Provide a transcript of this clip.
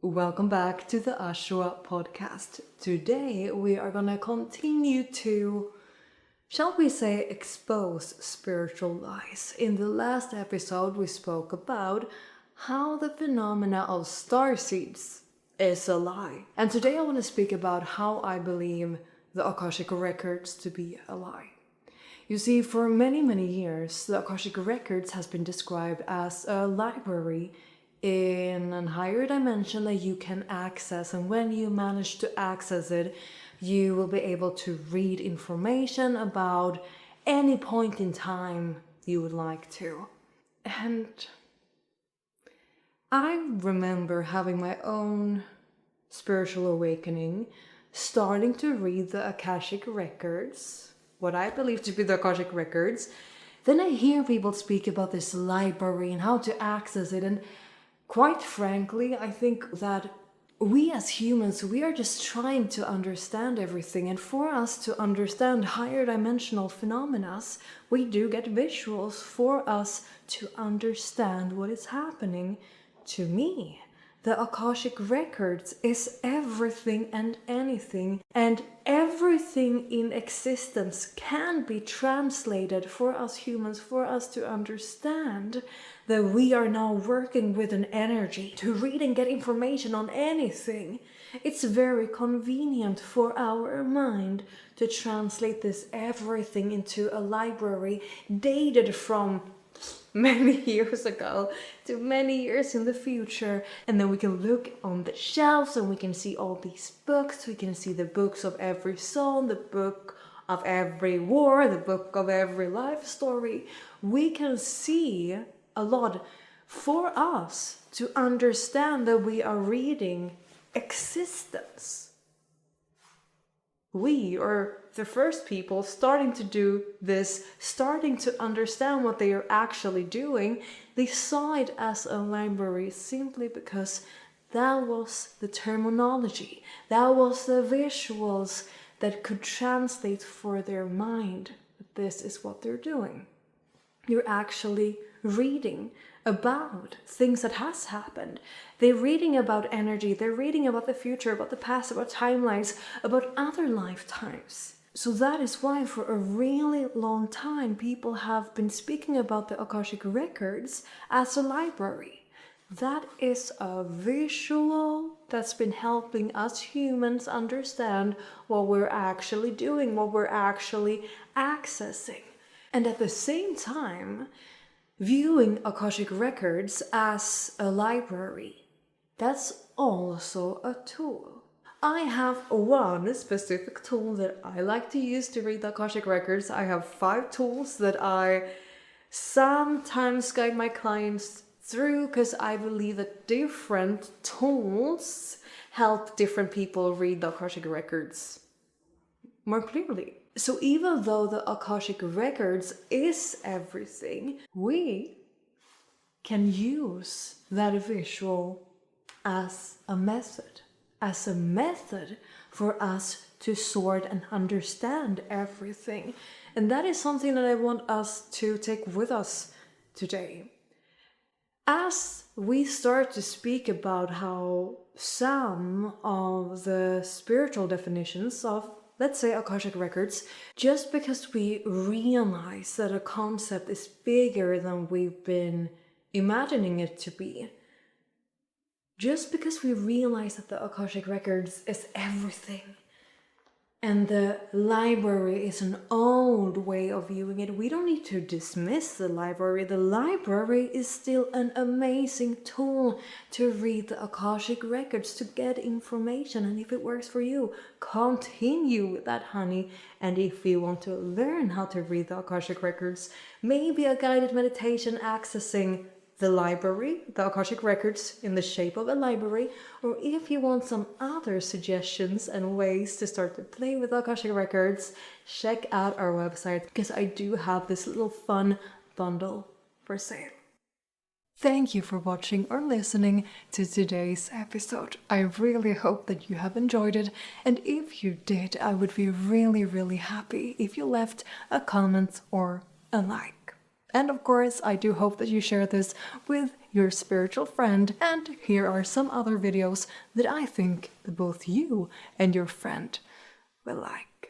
Welcome back to the Ashwa podcast. Today we are gonna continue to, shall we say, expose spiritual lies. In the last episode we spoke about how the phenomena of starseeds is a lie. And today I want to speak about how I believe the Akashic Records to be a lie. You see, for many years, the Akashic Records has been described as a library in a higher dimension that you can access, and when you manage to access it, you will be able to read information about any point in time you would like to. And I remember having my own spiritual awakening, starting to read the Akashic Records, what I believe to be the Akashic Records. Then I hear people speak about this library and how to access it, and quite frankly, I think that we as humans, we are just trying to understand everything. And for us to understand higher dimensional phenomena, we do get visuals for us to understand what is happening. To me, the Akashic Records is everything and anything, and everything in existence can be translated for us humans, for us to understand that we are now working with an energy to read and get information on anything. It's very convenient for our mind to translate this everything into a library dated from many years ago to many years in the future, and then we can look on the shelves and we can see all these books. We can see the books of every song, the book of every war, the book of every life story. We can see a lot for us to understand that we are reading existence. We are the first people starting to do this, starting to understand what they are actually doing. They saw it as a library simply because that was the terminology, that was the visuals that could translate for their mind that this is what they're doing. You're actually reading about things that has happened. They're reading about energy, they're reading about the future, about the past, about timelines, about other lifetimes. So that is why for a really long time people have been speaking about the Akashic Records as a library. That is a visual that's been helping us humans understand what we're actually doing, what we're actually accessing. And at the same time, viewing Akashic Records as a library, that's also a tool. I have one specific tool that I like to use to read the Akashic Records. I have 5 tools that I sometimes guide my clients through because I believe that different tools help different people read the Akashic Records more clearly. So even though the Akashic Records is everything, we can use that visual as a method for us to sort and understand everything. And that is something that I want us to take with us today. As we start to speak about how some of the spiritual definitions of, let's say, Akashic Records, just because we realize that a concept is bigger than we've been imagining it to be, just because we realize that the Akashic Records is everything, and the library is an old way of viewing it, we don't need to dismiss the library. The library is still an amazing tool to read the Akashic Records, to get information. And if it works for you, continue with that, honey. And if you want to learn how to read the Akashic Records, maybe a guided meditation accessing the library, the Akashic Records in the shape of a library, or if you want some other suggestions and ways to start to play with Akashic Records, check out our website because I do have this little fun bundle for sale. Thank you for watching or listening to today's episode. I really hope that you have enjoyed it, and if you did, I would be really happy if you left a comment or a like. And of course, I do hope that you share this with your spiritual friend, and here are some other videos that I think that both you and your friend will like.